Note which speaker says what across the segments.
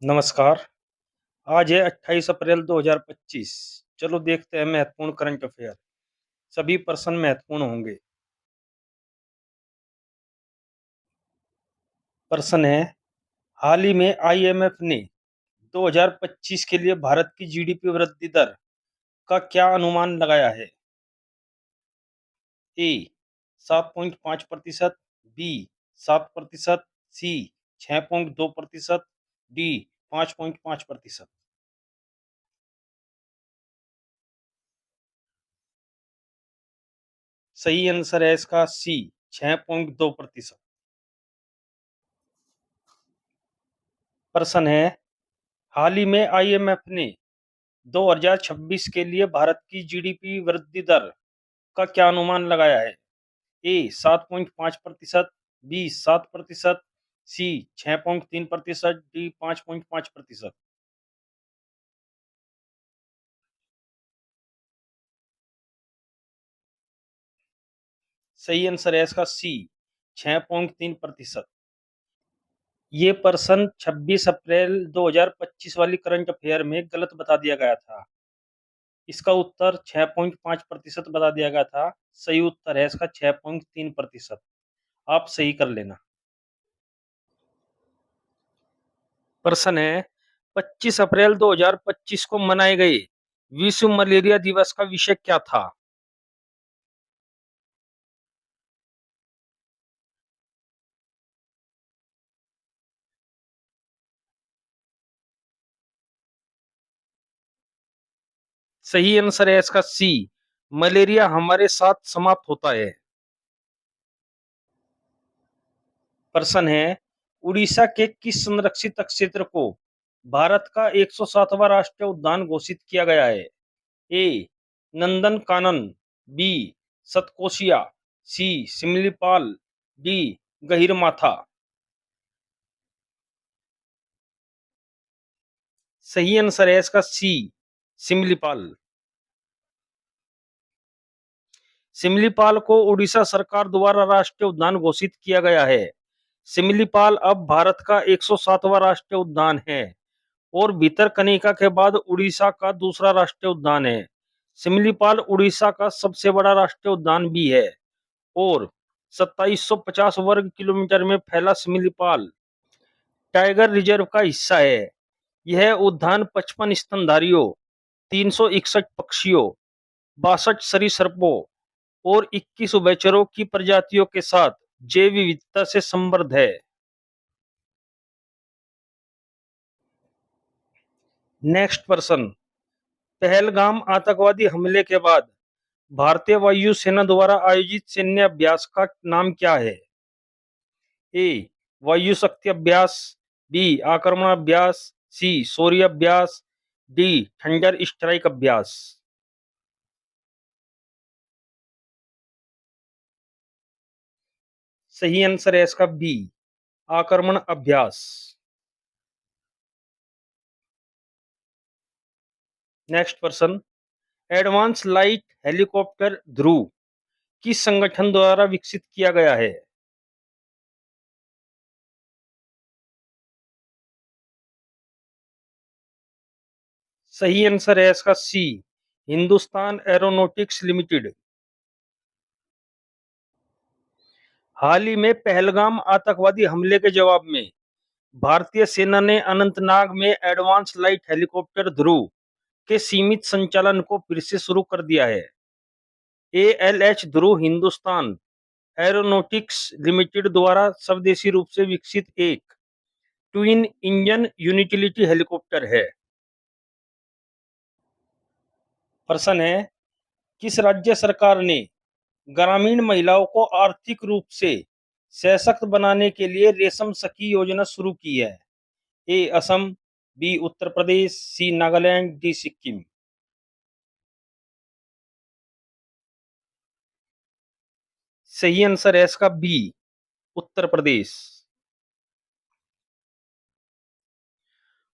Speaker 1: नमस्कार। आज है 28 अप्रैल 2025। चलो देखते हैं महत्वपूर्ण करंट अफेयर। सभी प्रश्न महत्वपूर्ण होंगे। प्रश्न है, हाल ही में आईएमएफ ने 2025 के लिए भारत की जीडीपी वृद्धि दर का क्या अनुमान लगाया है? ए 7.5%, बी 7%, सी 6.2%, डी 5.5%। सही आंसर है इसका सी 6.2%। प्रश्न है, हाल ही में आईएमएफ ने 2026 के लिए भारत की जीडीपी वृद्धि दर का क्या अनुमान लगाया है? ए 7.5%, बी 7%, सी 6.3%, डी 5.5%। सही आंसर है इसका सी 6.3%। ये प्रश्न 26 अप्रैल 2025 वाली करंट अफेयर में गलत बता दिया गया था। इसका उत्तर 6.5% बता दिया गया था। सही उत्तर है इसका 6.3%। आप सही कर लेना। प्रश्न है, 25 अप्रैल 2025 को मनाए गए विश्व मलेरिया दिवस का विषय क्या था? सही आंसर है इसका सी, मलेरिया हमारे साथ समाप्त होता है। प्रश्न है, उड़ीसा के किस संरक्षित क्षेत्र को भारत का 107वां राष्ट्रीय उद्यान घोषित किया गया है? ए नंदन कानन, बी सतकोशिया, सी सिमलीपाल, डी गहिरमाथा। सही आंसर है इसका सी, सिमलीपाल। सिमलीपाल को उड़ीसा सरकार द्वारा राष्ट्रीय उद्यान घोषित किया गया है। सिमलीपाल अब भारत का 107वां राष्ट्रीय उद्यान है और भितरकनिका के बाद उड़ीसा का दूसरा राष्ट्रीय उद्यान है। सिमलीपाल उड़ीसा का सबसे बड़ा राष्ट्रीय उद्यान भी है और 2750 वर्ग किलोमीटर में फैला सिमलीपाल टाइगर रिजर्व का हिस्सा है। यह उद्यान 55 स्तनधारियों, 361 पक्षियों, 62 सरीसृपों और 21 उभयचरों की प्रजातियों के साथ जैव विविधता से समृद्ध है। नेक्स्ट पर्सन, पहलगाम आतंकवादी हमले के बाद भारतीय वायुसेना द्वारा आयोजित सैन्य अभ्यास का नाम क्या है? ए वायु शक्ति अभ्यास, बी आक्रमण अभ्यास, सी शौर्य अभ्यास, डी थंडर स्ट्राइक अभ्यास। सही आंसर है इसका बी आक्रमण अभ्यास। Next person, advance light helicopter Dhruv किस संगठन द्वारा विकसित किया गया है? सही आंसर है इसका सी, हिंदुस्तान एरोनॉटिक्स लिमिटेड। हाल ही में पहलगाम आतंकवादी हमले के जवाब में भारतीय सेना ने अनंतनाग में एडवांस लाइट हेलीकॉप्टर ध्रुव के सीमित संचालन को फिर से शुरू कर दिया है। एएलएच ध्रुव हिंदुस्तान एरोनॉटिक्स लिमिटेड द्वारा स्वदेशी रूप से विकसित एक ट्विन इंजन यूटिलिटी हेलीकॉप्टर है। प्रश्न है, किस राज्य सरकार ने ग्रामीण महिलाओं को आर्थिक रूप से सशक्त बनाने के लिए रेशम सखी योजना शुरू की है? ए असम, बी उत्तर प्रदेश, सी नागालैंड, डी सिक्किम। सही आंसर है इसका बी उत्तर प्रदेश।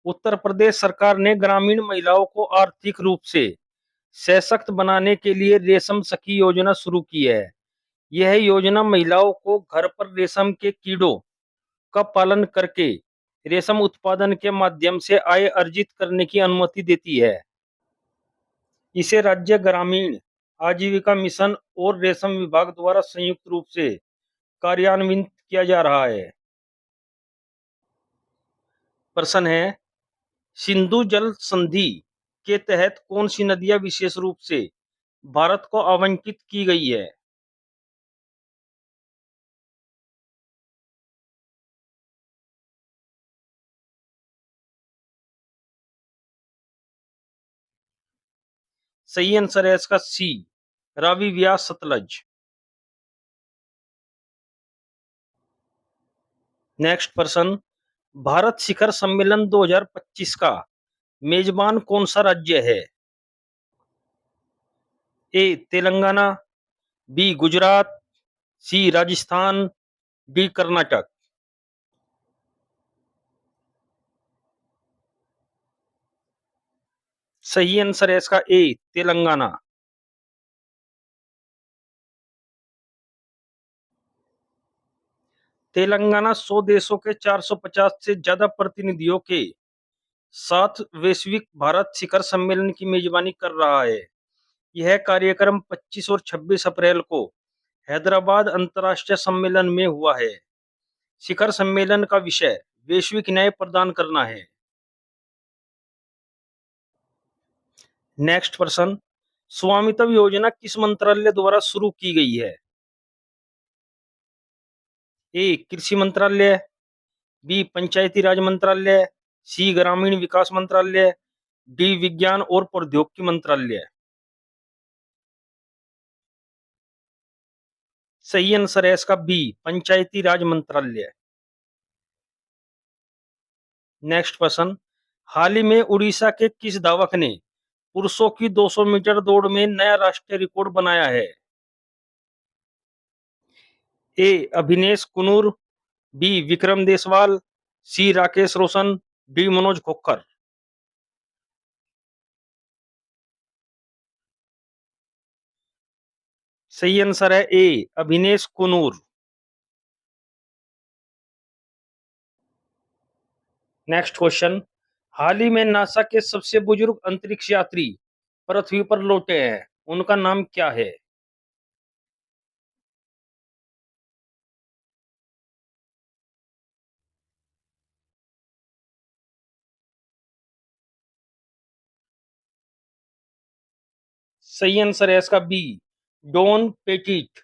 Speaker 1: उत्तर प्रदेश सरकार ने ग्रामीण महिलाओं को आर्थिक रूप से सशक्त बनाने के लिए रेशम सखी योजना शुरू की है। यह योजना महिलाओं को घर पर रेशम के कीड़ों का पालन करके रेशम उत्पादन के माध्यम से आय अर्जित करने की अनुमति देती है। इसे राज्य ग्रामीण आजीविका मिशन और रेशम विभाग द्वारा संयुक्त रूप से कार्यान्वित किया जा रहा है। प्रश्न है, सिंधु जल संधि के तहत कौन सी नदियां विशेष रूप से भारत को आवंटित की गई है? सही आंसर है इसका सी, रावी, व्यास, सतलज। नेक्स्ट प्रश्न, भारत शिखर सम्मेलन 2025 का मेजबान कौन सा राज्य है? ए तेलंगाना, बी गुजरात, सी राजस्थान, डी कर्नाटक। सही आंसर है इसका ए तेलंगाना। तेलंगाना 100 देशों के 450 से ज्यादा प्रतिनिधियों के साथ वैश्विक भारत शिखर सम्मेलन की मेजबानी कर रहा है। यह कार्यक्रम 25 और 26 अप्रैल को हैदराबाद अंतर्राष्ट्रीय सम्मेलन में हुआ है। शिखर सम्मेलन का विषय वैश्विक न्याय प्रदान करना है। नेक्स्ट प्रश्न, स्वामित्व योजना किस मंत्रालय द्वारा शुरू की गई है? ए कृषि मंत्रालय, बी पंचायती राज मंत्रालय, सी ग्रामीण विकास मंत्रालय, डी विज्ञान और प्रौद्योगिकी मंत्रालय। सही आंसर है इसका बी, पंचायती राज मंत्रालय। नेक्स्ट प्रश्न, हाल ही में उड़ीसा के किस धावक ने पुरुषों की 200 मीटर दौड़ में नया राष्ट्रीय रिकॉर्ड बनाया है? ए अभिनेश कुनूर, बी विक्रम देसवाल, सी राकेश रोशन, डी मनोज खोखर। सही आंसर है ए अभिनेश कुनूर। नेक्स्ट क्वेश्चन, हाल ही में नासा के सबसे बुजुर्ग अंतरिक्ष यात्री पृथ्वी पर लौटे हैं, उनका नाम क्या है? सही आंसर है इसका बी, डॉन पेटिट।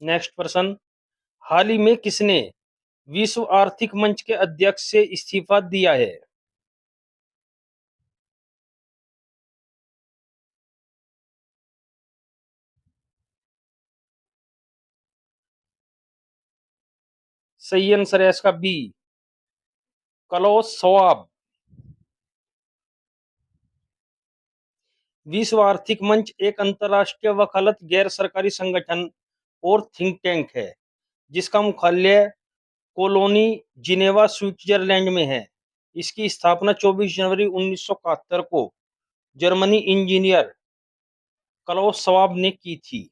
Speaker 1: नेक्स्ट प्रश्न, हाल ही में किसने विश्व आर्थिक मंच के अध्यक्ष से इस्तीफा दिया है? सही आंसर है इसका बी, क्लॉस श्वाब। विश्व आर्थिक मंच एक अंतर्राष्ट्रीय वकालत गैर सरकारी संगठन और थिंक टैंक है, जिसका मुख्यालय कोलोनी जिनेवा स्विट्जरलैंड में है। इसकी स्थापना 24 जनवरी 1971 को जर्मनी इंजीनियर क्लॉस श्वाब ने की थी।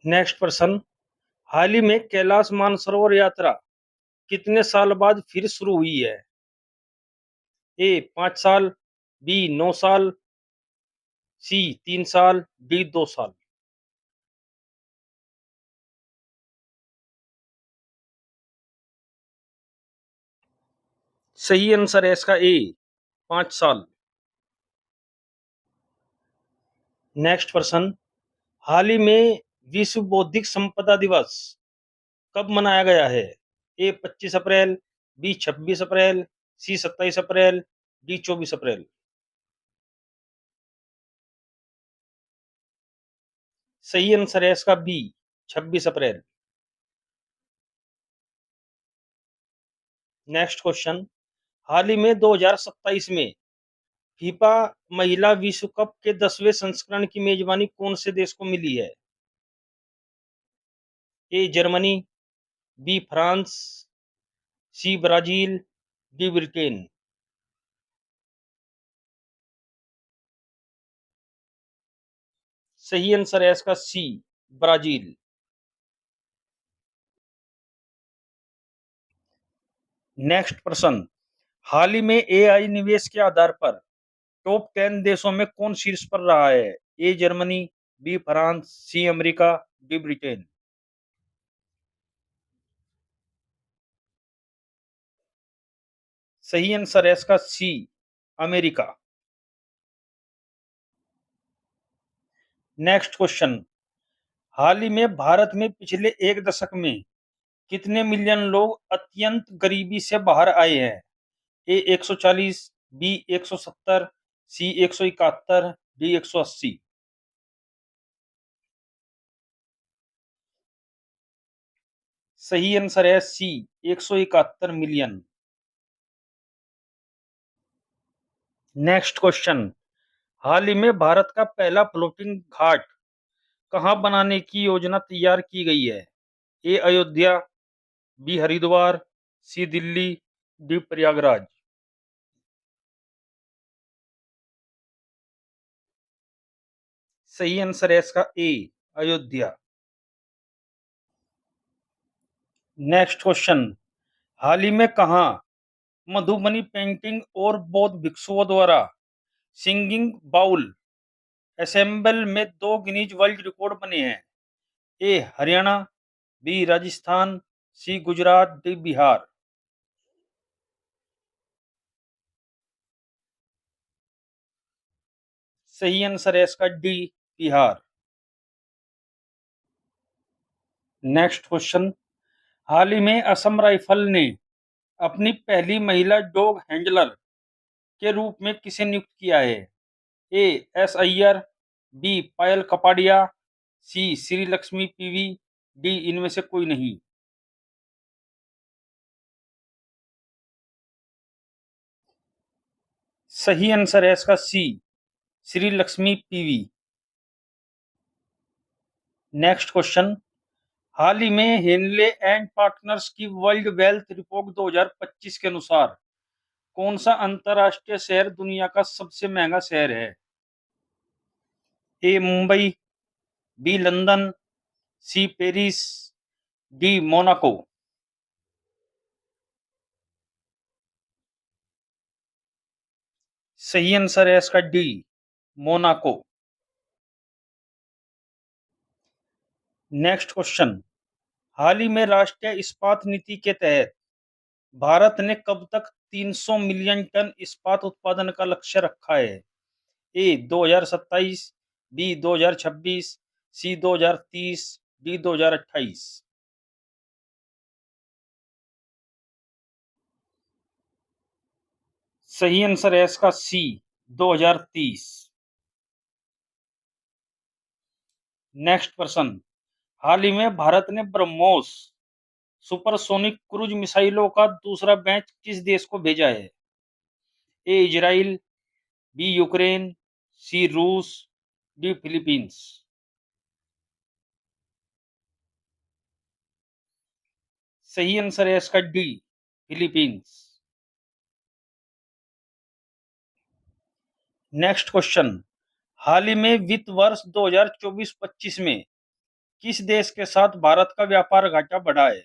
Speaker 1: नेक्स्ट प्रश्न, हाल ही में कैलाश मानसरोवर यात्रा कितने साल बाद फिर शुरू हुई है? ए 5 साल, बी 9 साल, सी 3 साल, डी 2 साल। सही आंसर है इसका ए 5 साल। नेक्स्ट प्रश्न, हाल ही में विश्व बौद्धिक संपदा दिवस कब मनाया गया है? ए 25 अप्रैल, बी 26 अप्रैल, सी 27 अप्रैल, डी 24 अप्रैल। सही आंसर है इसका बी, 26 अप्रैल। नेक्स्ट क्वेश्चन, हाल ही में 2027 में फीफा महिला विश्व कप के 10वें संस्करण की मेजबानी कौन से देश को मिली है? A Germany, B France, C Brazil, D Britain. सही आंसर है इसका सी, ब्राजील। नेक्स्ट प्रश्न, हाल ही में एआई निवेश के आधार पर टॉप 10 देशों में कौन शीर्ष पर रहा है? A Germany, B France, C America, D Britain. सही आंसर है इसका सी, अमेरिका। नेक्स्ट क्वेश्चन, हाल ही में भारत में पिछले एक दशक में कितने मिलियन लोग अत्यंत गरीबी से बाहर आए हैं? ए 140, बी 170, सी 171, डी 180। सही आंसर है सी, 171 मिलियन। नेक्स्ट क्वेश्चन, हाल ही में भारत का पहला फ्लोटिंग घाट कहां बनाने की योजना तैयार की गई है? ए अयोध्या, बी हरिद्वार, सी दिल्ली, डी प्रयागराज। सही आंसर है इसका ए, अयोध्या। नेक्स्ट क्वेश्चन, हाल ही में कहा मधुबनी पेंटिंग और बौद्ध भिक्षुओं द्वारा सिंगिंग बाउल असेंबल में दो गिनीज वर्ल्ड रिकॉर्ड बने हैं? ए हरियाणा, बी राजस्थान, सी गुजरात, डी बिहार। सही आंसर है इसका डी, बिहार। नेक्स्ट क्वेश्चन, हाल ही में असम राइफल ने अपनी पहली महिला डॉग हैंडलर के रूप में किसे नियुक्त किया है? A S Iyer, B Payal Kapadia, C Shri Lakshmi PV, D इनमें से कोई नहीं। सही आंसर है इसका C, Shri Lakshmi PV. Next question, हाल ही में हेनले एंड पार्टनर्स की वर्ल्ड वेल्थ रिपोर्ट 2025 के अनुसार कौन सा अंतरराष्ट्रीय शहर दुनिया का सबसे महंगा शहर है? A Mumbai, B London, C Paris, D Monaco. सही आंसर है इसका डी, मोनाको। नेक्स्ट क्वेश्चन, हाल ही में राष्ट्रीय इस्पात नीति के तहत भारत ने कब तक 300 मिलियन टन इस्पात उत्पादन का लक्ष्य रखा है? ए 2027, बी 2026, सी 2030, डी 2028। सही आंसर है इसका सी, 2030। नेक्स्ट पर्सन, हाल ही में भारत ने ब्रह्मोस सुपरसोनिक क्रूज मिसाइलों का दूसरा बैच किस देश को भेजा है? ए इजराइल, बी यूक्रेन, सी रूस, डी फिलीपींस। सही आंसर है इसका डी, फिलीपींस। नेक्स्ट क्वेश्चन, हाल ही में वित्त वर्ष 2024-25 में किस देश के साथ भारत का व्यापार घाटा बढ़ा है?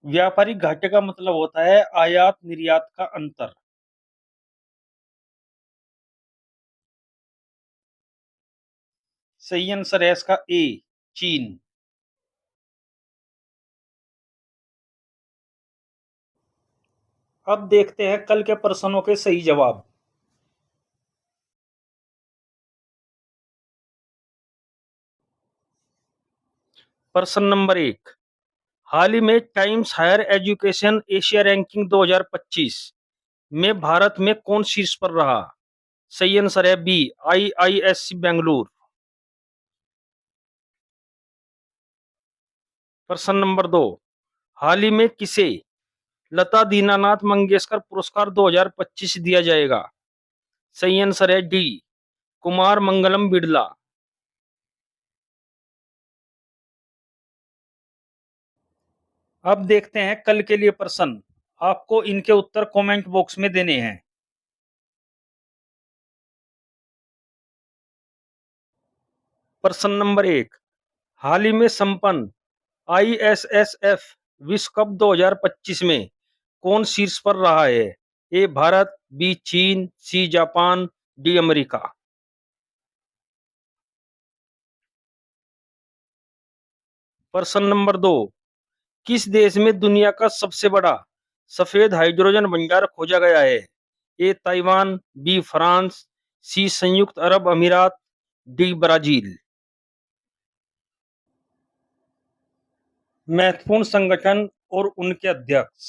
Speaker 1: व्यापारिक घाटे का मतलब होता है आयात निर्यात का अंतर। सही आंसर है इसका ए, चीन। अब देखते हैं कल के प्रश्नों के सही जवाब। प्रश्न नंबर 1, हाल ही में Times Higher Education Asia ranking 2025 में भारत में कौन शीर्ष पर रहा? सही आंसर है बी, आईआईएससी बेंगलुरु। प्रश्न नंबर 2, हाल ही में किसे लता दीनानाथ मंगेशकर पुरस्कार 2025 दिया जाएगा? सही आंसर है डी, कुमार मंगलम बिड़ला। अब देखते हैं कल के लिए प्रश्न, आपको इनके उत्तर कमेंट बॉक्स में देने हैं। प्रश्न नंबर 1, हाल ही में संपन्न आईएसएसएफ विश्व कप 2025 में कौन शीर्ष पर रहा है? ए भारत, बी चीन, सी जापान, डी अमेरिका। प्रश्न नंबर 2, किस देश में दुनिया का सबसे बड़ा सफेद हाइड्रोजन भंडार खोजा गया है? ए ताइवान, बी फ्रांस, सी संयुक्त अरब अमीरात, डी ब्राजील। महत्वपूर्ण संगठन और उनके अध्यक्ष।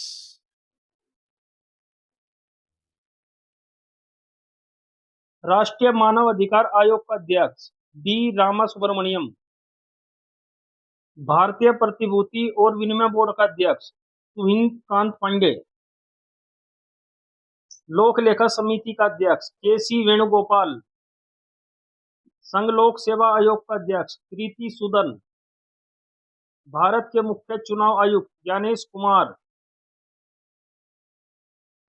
Speaker 1: राष्ट्रीय मानव अधिकार आयोग का अध्यक्ष डी रामासुब्रमण्यम। भारतीय प्रतिभूति और विनिमय बोर्ड का अध्यक्ष तुहिन कांत पांडे। लोक लेखा समिति का अध्यक्ष के सी वेणुगोपाल। संघ लोक सेवा आयोग का अध्यक्ष प्रीति सूदन। भारत के मुख्य चुनाव आयुक्त ज्ञानेश कुमार।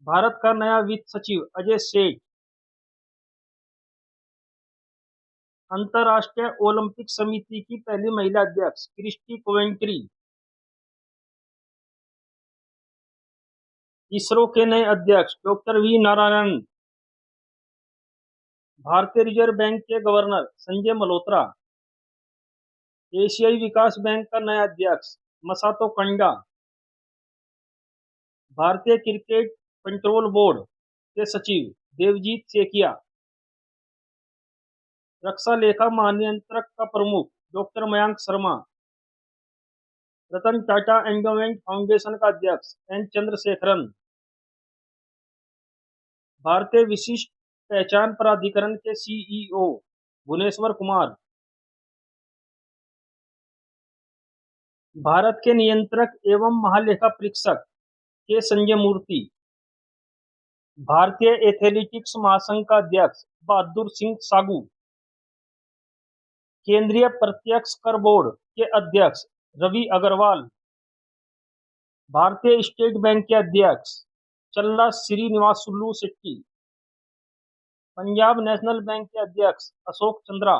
Speaker 1: भारत का नया वित्त सचिव अजय सेठ। अंतर्राष्ट्रीय ओलंपिक समिति की पहली महिला अध्यक्ष क्रिस्टी कोवेंट्री। इसरो के नए अध्यक्ष डॉक्टर वी नारायणन। भारतीय रिजर्व बैंक के गवर्नर संजय मल्होत्रा। एशियाई विकास बैंक का नया अध्यक्ष मसातो कंडा। भारतीय क्रिकेट कंट्रोल बोर्ड के सचिव देवजीत सेकिया। रक्षा लेखा महानियंत्रक का प्रमुख doctor Mayank Sharma. Ratan Tata endowment foundation का अध्यक्ष एन चंद्रशेखरन। भारतीय विशिष्ट पहचान प्राधिकरण के सीईओ भुवनेश्वर कुमार। भारत के नियंत्रक एवं महालेखा परीक्षक के संजय मूर्ति। भारतीय एथलेटिक्स महासंघ का अध्यक्ष बहादुर सिंह सागू। केंद्रीय प्रत्यक्ष कर बोर्ड के अध्यक्ष रवि अग्रवाल। भारतीय स्टेट बैंक के अध्यक्ष चल्ला श्रीनिवासुलु शेट्टी। पंजाब नेशनल बैंक के अध्यक्ष अशोक चंद्रा।